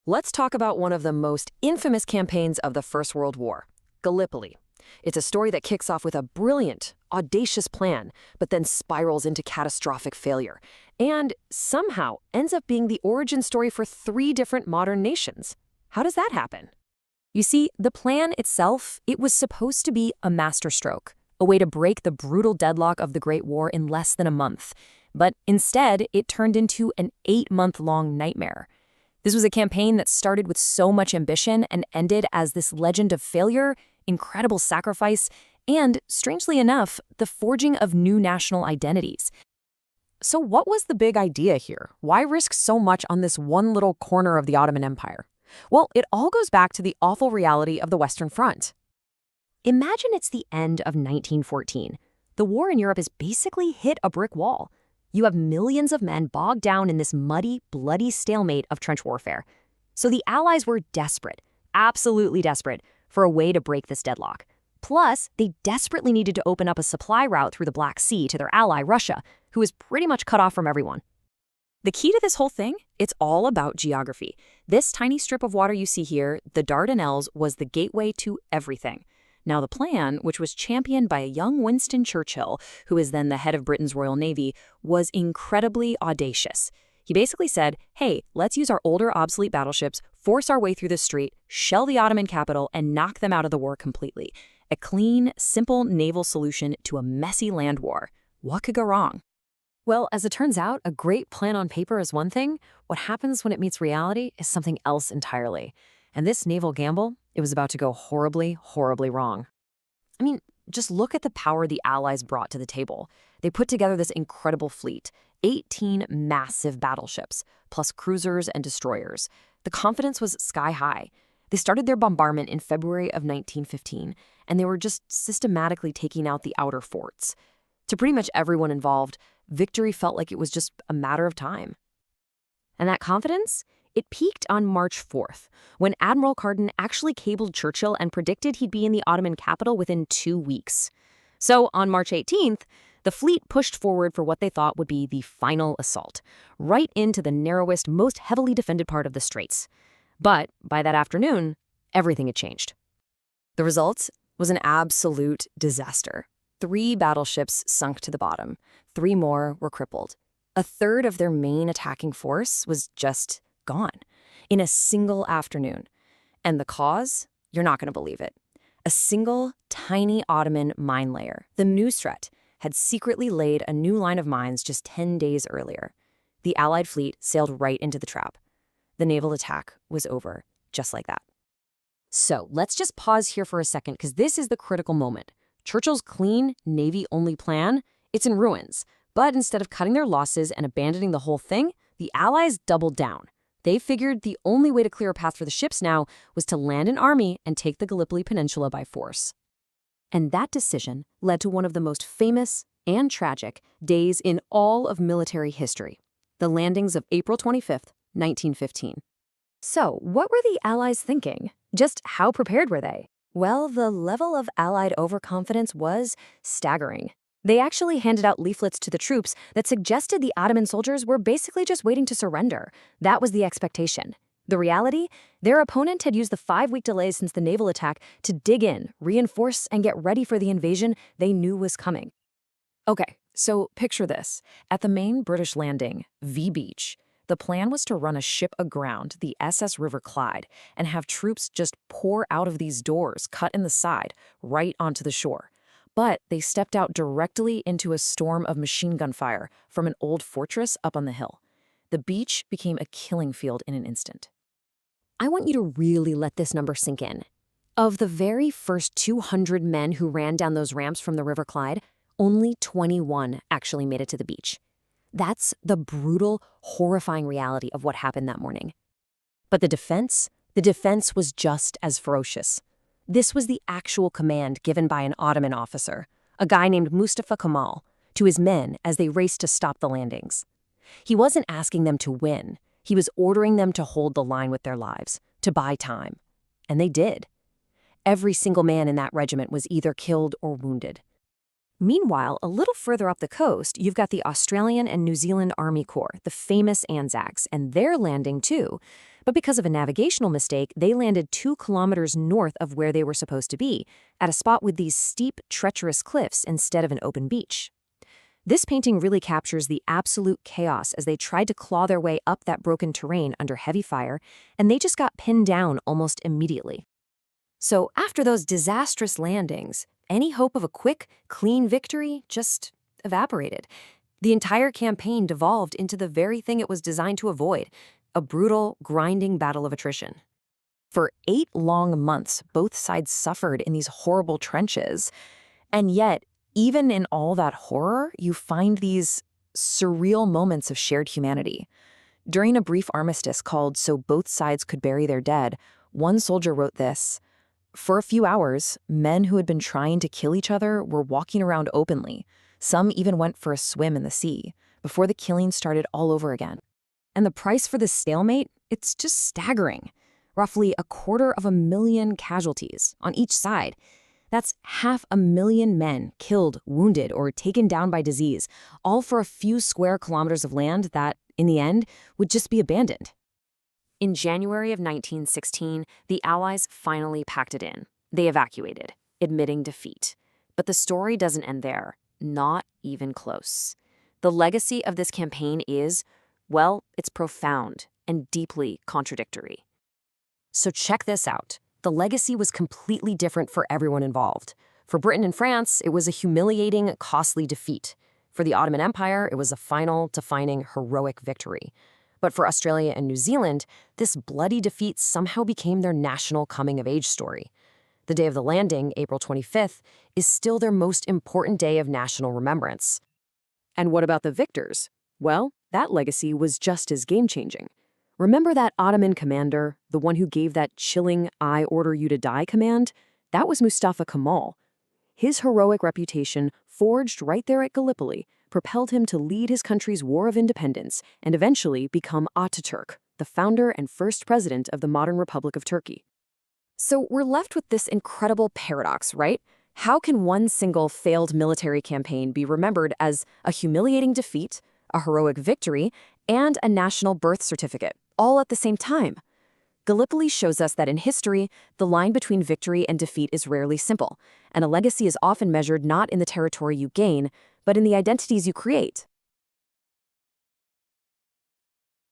Let's talk about one of the most infamous campaigns of the First World War, Gallipoli. It's a story that kicks off with a brilliant, audacious plan, but then spirals into catastrophic failure, and somehow ends up being the origin story for 3 different modern nations. How does that happen? You see, the plan itself, it was supposed to be a masterstroke, a way to break the brutal deadlock of the Great War in less than a month. But instead, it turned into an 8-month-long nightmare. This was a campaign that started with so much ambition and ended as this legend of failure, incredible sacrifice, and, strangely enough, the forging of new national identities. So what was the big idea here? Why risk so much on this one little corner of the Ottoman Empire? Well, it all goes back to the awful reality of the Western Front. Imagine it's the end of 1914. The war in Europe has basically hit a brick wall. You have millions of men bogged down in this muddy, bloody stalemate of trench warfare. So the Allies were desperate, absolutely desperate, for a way to break this deadlock. Plus, they desperately needed to open up a supply route through the Black Sea to their ally, Russia, who was pretty much cut off from everyone. The key to this whole thing? It's all about geography. This tiny strip of water you see here, the Dardanelles, was the gateway to everything. Now, the plan, which was championed by a young Winston Churchill, who is then the head of Britain's Royal Navy, was incredibly audacious. He basically said, hey, let's use our older, obsolete battleships, force our way through the strait, shell the Ottoman capital, and knock them out of the war completely. A clean, simple naval solution to a messy land war. What could go wrong? Well, as it turns out, a great plan on paper is one thing. What happens when it meets reality is something else entirely. And this naval gamble, it was about to go horribly, horribly wrong. I mean, just look at the power the Allies brought to the table. They put together this incredible fleet, 18 massive battleships, plus cruisers and destroyers. The confidence was sky high. They started their bombardment in February of 1915, and they were just systematically taking out the outer forts. To pretty much everyone involved, victory felt like it was just a matter of time. And that confidence? It peaked on March 4th, when Admiral Carden actually cabled Churchill and predicted he'd be in the Ottoman capital within 2 weeks. So on March 18th, the fleet pushed forward for what they thought would be the final assault, right into the narrowest, most heavily defended part of the Straits. But by that afternoon, everything had changed. The result was an absolute disaster. 3 battleships sunk to the bottom. 3 more were crippled. A third of their main attacking force was just gone in a single afternoon. And the cause? You're not going to believe it. A single, tiny Ottoman mine layer, the Nusret, had secretly laid a new line of mines just 10 days earlier. The Allied fleet sailed right into the trap. The naval attack was over, just like that. So let's just pause here for a second, because this is the critical moment. Churchill's clean, Navy-only plan, it's in ruins. But instead of cutting their losses and abandoning the whole thing, the Allies doubled down. They figured the only way to clear a path for the ships now was to land an army and take the Gallipoli Peninsula by force. And that decision led to one of the most famous and tragic days in all of military history, the landings of April 25th, 1915. So, what were the Allies thinking? Just how prepared were they? Well, the level of Allied overconfidence was staggering. They actually handed out leaflets to the troops that suggested the Ottoman soldiers were basically just waiting to surrender. That was the expectation. The reality? Their opponent had used the 5-week delays since the naval attack to dig in, reinforce, and get ready for the invasion they knew was coming. Okay, so picture this. At the main British landing, V Beach, the plan was to run a ship aground, the SS River Clyde, and have troops just pour out of these doors cut in the side, right onto the shore. But they stepped out directly into a storm of machine gun fire from an old fortress up on the hill. The beach became a killing field in an instant. I want you to really let this number sink in. Of the very first 200 men who ran down those ramps from the River Clyde, only 21 actually made it to the beach. That's the brutal, horrifying reality of what happened that morning. But the defense was just as ferocious. This was the actual command given by an Ottoman officer, a guy named Mustafa Kemal, to his men as they raced to stop the landings. He wasn't asking them to win. He was ordering them to hold the line with their lives, to buy time. And they did. Every single man in that regiment was either killed or wounded. Meanwhile, a little further up the coast, you've got the Australian and New Zealand Army Corps, the famous Anzacs, and they're landing too. But because of a navigational mistake, they landed 2 kilometers north of where they were supposed to be, at a spot with these steep, treacherous cliffs instead of an open beach. This painting really captures the absolute chaos as they tried to claw their way up that broken terrain under heavy fire, and they just got pinned down almost immediately. So after those disastrous landings, any hope of a quick, clean victory just evaporated. The entire campaign devolved into the very thing it was designed to avoid, a brutal, grinding battle of attrition. For 8 long months, both sides suffered in these horrible trenches, and yet, even in all that horror, you find these surreal moments of shared humanity. During a brief armistice called So Both Sides Could Bury Their Dead, one soldier wrote this: "For a few hours, men who had been trying to kill each other were walking around openly. Some even went for a swim in the sea, before the killing started all over again." And the price for this stalemate? It's just staggering. Roughly 250,000 casualties on each side. That's 500,000 men killed, wounded, or taken down by disease, all for a few square kilometers of land that, in the end, would just be abandoned. In January of 1916, the Allies finally packed it in. They evacuated, admitting defeat. But the story doesn't end there. Not even close. The legacy of this campaign is, well, it's profound and deeply contradictory. So check this out. The legacy was completely different for everyone involved. For Britain and France, it was a humiliating, costly defeat. For the Ottoman Empire, it was a final, defining, heroic victory. But for Australia and New Zealand, this bloody defeat somehow became their national coming-of-age story. The day of the landing, April 25th, is still their most important day of national remembrance. And what about the victors? Well, that legacy was just as game-changing. Remember that Ottoman commander, the one who gave that chilling "I order you to die" command? That was Mustafa Kemal. His heroic reputation, forged right there at Gallipoli, propelled him to lead his country's war of independence and eventually become Ataturk, the founder and first president of the modern Republic of Turkey. So we're left with this incredible paradox, right? How can one single failed military campaign be remembered as a humiliating defeat, a heroic victory, and a national birth certificate, all at the same time? Gallipoli shows us that in history, the line between victory and defeat is rarely simple, and a legacy is often measured not in the territory you gain, but in the identities you create.